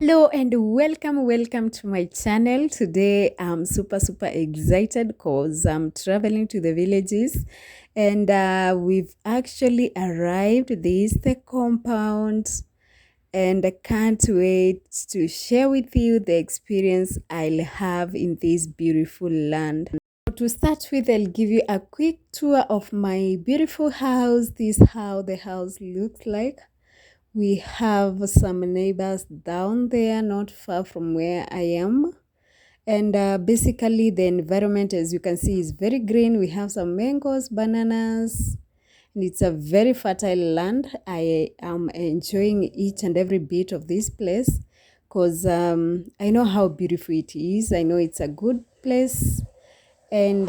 Hello and welcome to my channel. Today I'm super excited because I'm traveling to the villages and we've actually arrived. This is the compound and I can't wait to share with you the experience I'll have in this beautiful land. To start with, I'll give you a quick tour of my beautiful house. This is how the house looks like. We have some neighbors down there, not far from where I am. And basically, the environment, as you can see, is very green. We have some mangoes, bananas, and it's a very fertile land. I am enjoying each and every bit of this place because I know how beautiful it is. I know it's a good place. And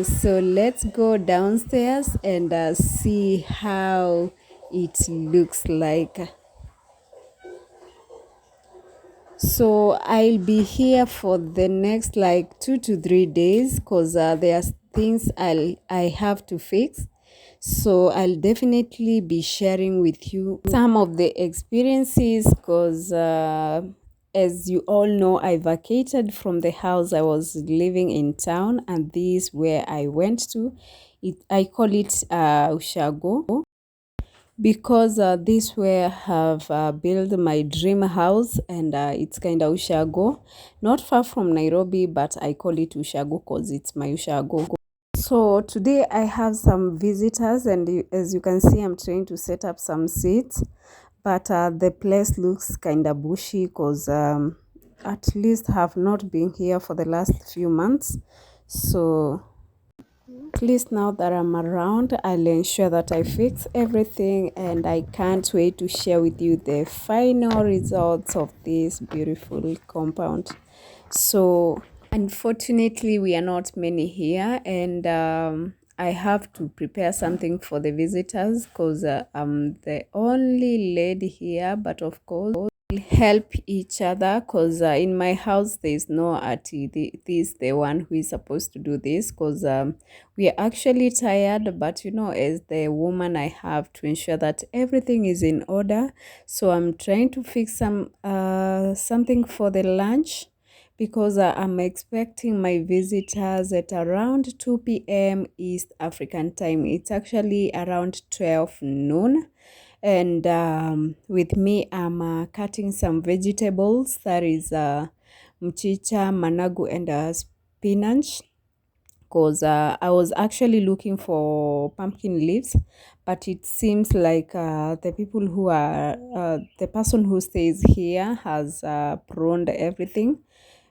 so let's go downstairs and see how it looks like. So I'll be here for the next like 2 to 3 days because there's things I have to fix. So I'll definitely be sharing with you some of the experiences because as you all know, I vacated from the house I was living in town, and this where I went to. I call it Ushago because this where have built my dream house, and it's kind of Ushago, not far from Nairobi, but I call it Ushago because it's my Ushago. So today I have some visitors, and as you can see, I'm trying to set up some seats, but the place looks kind of bushy because at least have not been here for the last few months. So at least now that I'm around, I'll ensure that I fix everything, and I can't wait to share with you the final results of this beautiful compound. So unfortunately, we are not many here, and I have to prepare something for the visitors because I'm the only lady here, but of course help each other because in my house there's no auntie. This the one who is supposed to do this because we are actually tired, but you know, as the woman, I have to ensure that everything is in order. So I'm trying to fix something for the lunch because I'm expecting my visitors at around 2 p.m. East African time. It's actually around 12 noon. And with me, I'm cutting some vegetables. That is mchicha, managu, and spinach. Because I was actually looking for pumpkin leaves, but it seems like the person who stays here has pruned everything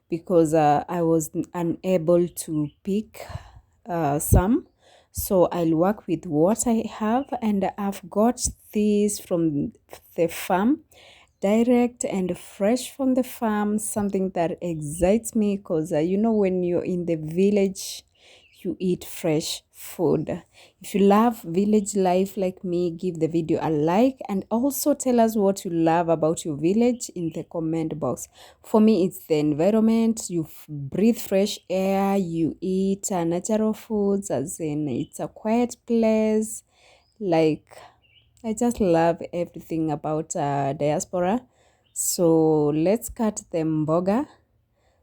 because I was unable to pick some. So I'll work with what I have, and I've got these from the farm, direct and fresh from the farm, something that excites me because you know, when you're in the village, you eat fresh food. If you love village life like me, give the video a like and also tell us what you love about your village in the comment box. For me, it's the environment. You breathe fresh air, you eat natural foods, as in it's a quiet place. Like, I just love everything about diaspora. So let's cut the mboga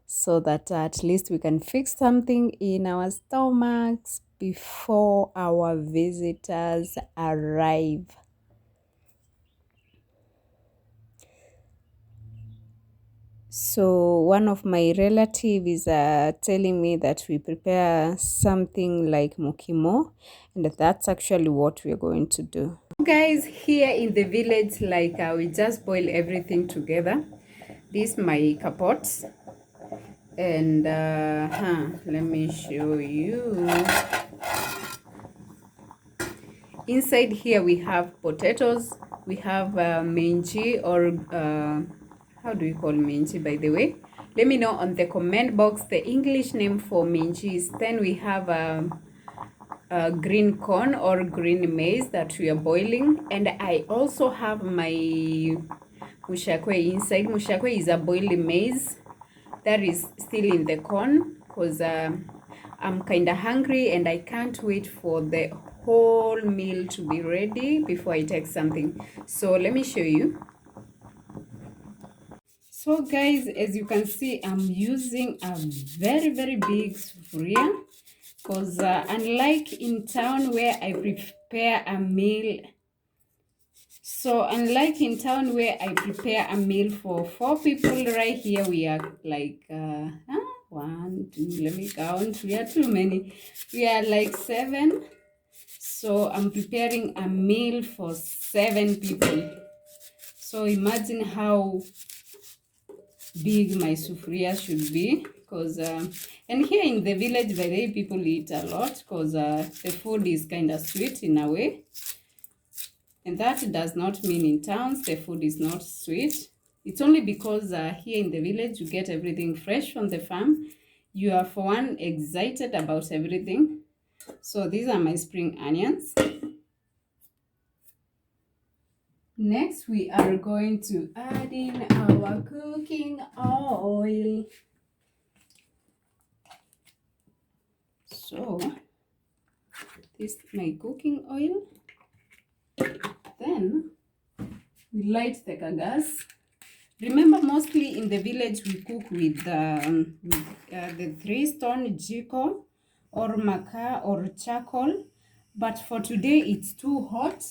so that at least we can fix something in our stomachs before our visitors arrive. So one of my relatives is telling me that we prepare something like mukimo, and that's actually what we're going to do. Guys, here in the village, like we just boil everything together. This my kapot, and let me show you. Inside here we have potatoes, we have minji, or how do you call minji, by the way? Let me know on the comment box the English name for minji is. Then we have green corn or green maize that we are boiling, and I also have my mushakwe inside. Mushakwe is a boiled maize that is still in the corn because I'm kind of hungry and I can't wait for the whole meal to be ready before I take something. So let me show you. So guys, as you can see, I'm using a very big sufuria because unlike in town where I prepare a meal, for 4 people, right here we are like, one, two, let me count, we are too many. We are like 7. So I'm preparing a meal for 7 people. So imagine how big my sufuria should be, because and here in the village, by the way, people eat a lot because the food is kind of sweet in a way, and that does not mean in towns the food is not sweet. It's only because here in the village you get everything fresh from the farm. You are, for one, excited about everything. So these are my spring onions. Next, we are going to add in our cooking oil. So this is my cooking oil. Then we light the gas. Remember, mostly in the village we cook with the 3-stone jiko or makaa or charcoal. But for today it's too hot,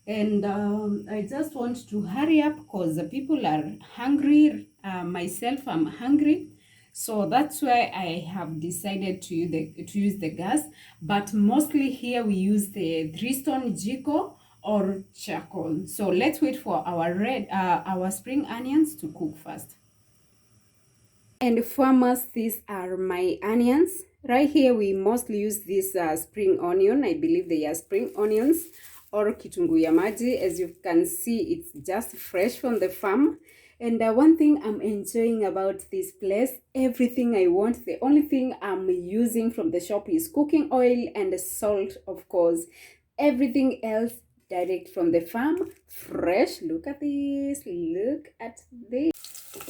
and I just want to hurry up because the people are hungry. Myself, I'm hungry. So that's why I have decided to use the gas. But mostly here we use the 3-stone jiko or charcoal. So let's wait for our spring onions to cook first. And farmers, these are my onions. Right here we mostly use this spring onion. I believe they are spring onions or kitunguu ya maji. As you can see, it's just fresh from the farm. And one thing I'm enjoying about this place, everything I want, the only thing I'm using from the shop is cooking oil and salt, of course. Everything else direct from the farm, fresh. Look at this, look at this.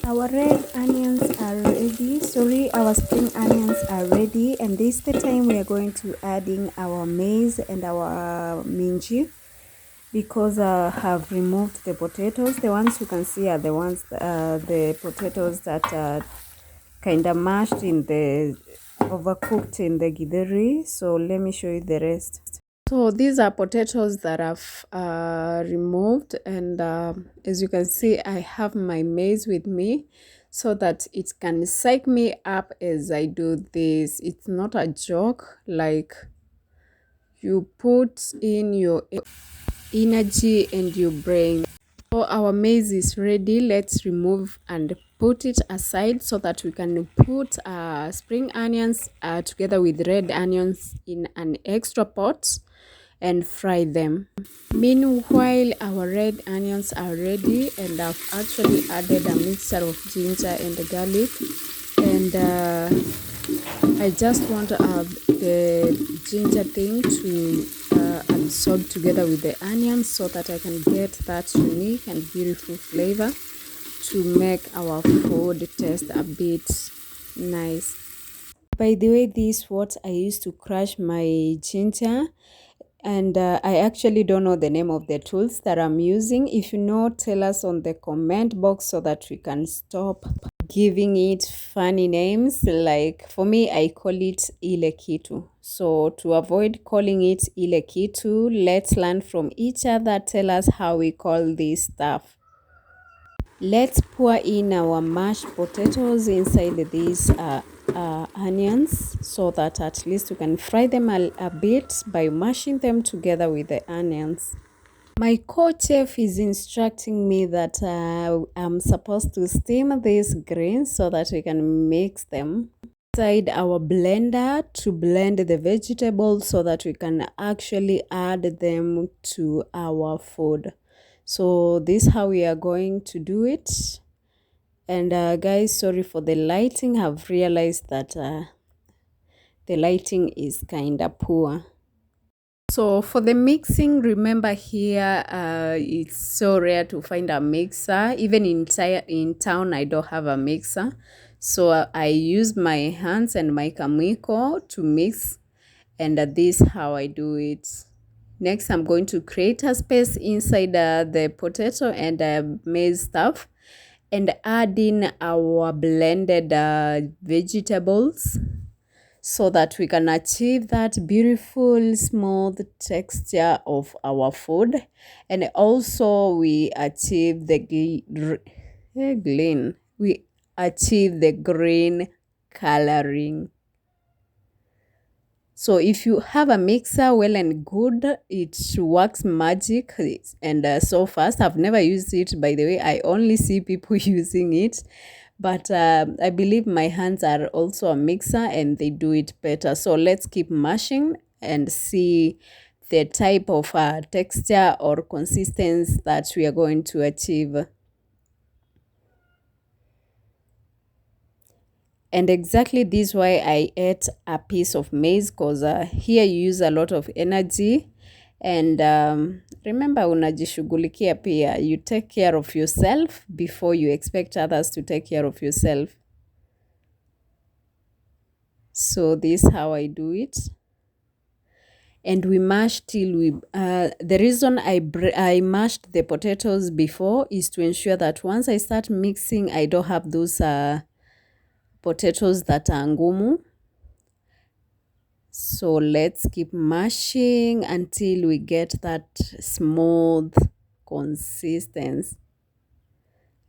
Our red onions are ready. Our spring onions are ready, and this is the time we are going to add in our maize and our minji, because I have removed the potatoes. The ones you can see are the ones, the potatoes that are kind of mashed in the, overcooked in the githeri. So let me show you the rest. So these are potatoes that I've removed, and as you can see, I have my maize with me so that it can psych me up as I do this. It's not a joke, like you put in your energy and your brain. So our maize is ready. Let's remove and put it aside so that we can put spring onions together with red onions in an extra pot and fry them. Meanwhile, our red onions are ready, and I've actually added a mixture of ginger and garlic, and I just want the ginger thing to absorb together with the onions so that I can get that unique and beautiful flavor to make our food taste a bit nice. By the way, this is what I used to crush my ginger, and I actually don't know the name of the tools that I'm using. If you know, tell us on the comment box so that we can stop giving it funny names. Like for me, I call it ile kitu. So to avoid calling it ile kitu, let's learn from each other. Tell us how we call this stuff. Let's pour in our mashed potatoes inside these onions so that at least we can fry them a bit by mashing them together with the onions. My co-chef is instructing me that I'm supposed to steam these greens so that we can mix them inside our blender to blend the vegetables so that we can actually add them to our food. So this is how we are going to do it. And guys, sorry for the lighting. I've realized that the lighting is kind of poor. So for the mixing, remember here, it's so rare to find a mixer. Even in town, I don't have a mixer. So I use my hands and my kamiko to mix, and this is how I do it. Next, I'm going to create a space inside the potato and maize stuff. and add in our blended vegetables so that we can achieve that beautiful smooth texture of our food. And also we achieve the we achieve the green coloring. So if you have a mixer, well and good, it works magic and so fast. I've never used it, by the way. I only see people using it, but I believe my hands are also a mixer and they do it better. So let's keep mashing and see the type of texture or consistency that we are going to achieve. And exactly this why I ate a piece of maize, because here you use a lot of energy. And remember, unajishughulikia pia. You take care of yourself before you expect others to take care of yourself. So this is how I do it. And we mash till we, the reason I mashed the potatoes before is to ensure that once I start mixing, I don't have those potatoes that are ngumu. So let's keep mashing until we get that smooth consistency.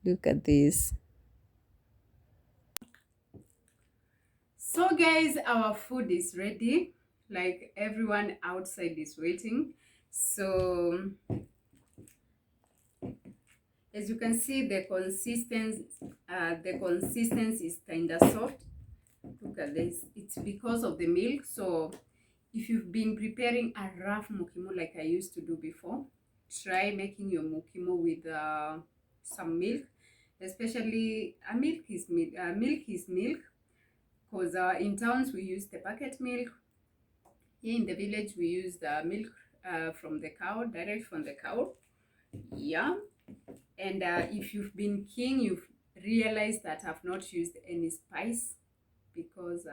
Look at this. So guys, our food is ready. Like everyone outside is waiting. So as you can see, the consistency is kind of soft. Look at this. It's because of the milk. So if you've been preparing a rough mukimo like I used to do before, try making your mukimo with some milk. Especially milk is milk, because in towns we use the packet milk. Here in the village we use the milk from the cow, direct from the cow. Yeah. And if you've been keen, you've realized that I've not used any spice, because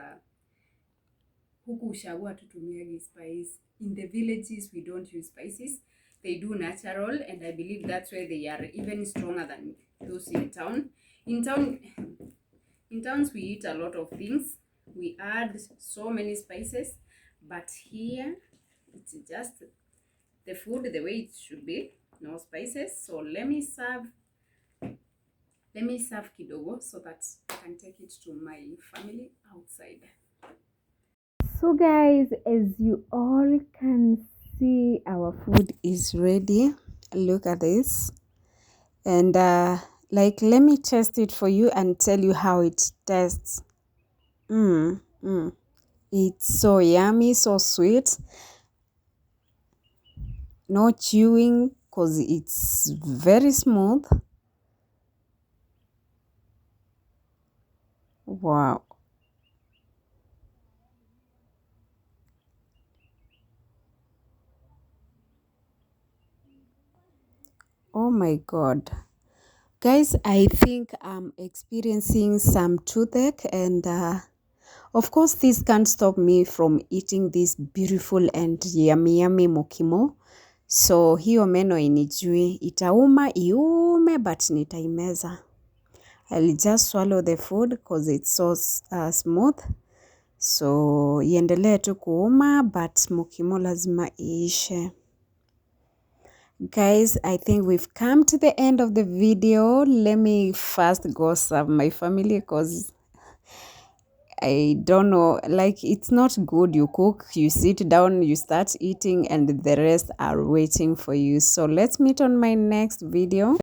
huku ushago hatutumiagi spice. In the villages we don't use spices. They do natural, and I believe that's why they are even stronger than those in town. In towns we eat a lot of things. We add so many spices, but here it's just the food the way it should be, no spices. So let me serve kidogo so that I can take it to my family outside. So guys, as you all can see, our food is ready. Look at this. And like, let me test it for you and tell you how it tastes. It's so yummy, so sweet. No chewing, because it's very smooth. Wow. Oh my God. Guys, I think I'm experiencing some toothache, and of course this can't stop me from eating this beautiful and yummy mukimo. So hiyo meno inijui, itauma iume, but nitaimeza. I'll just swallow the food because it's so smooth. So iendelee tu kuuma, but mukimo lazima iishe. Guys, I think we've come to the end of the video. Let me first go serve my family, because I don't know, like, it's not good. You cook, you sit down, you start eating, and the rest are waiting for you. So let's meet on my next video.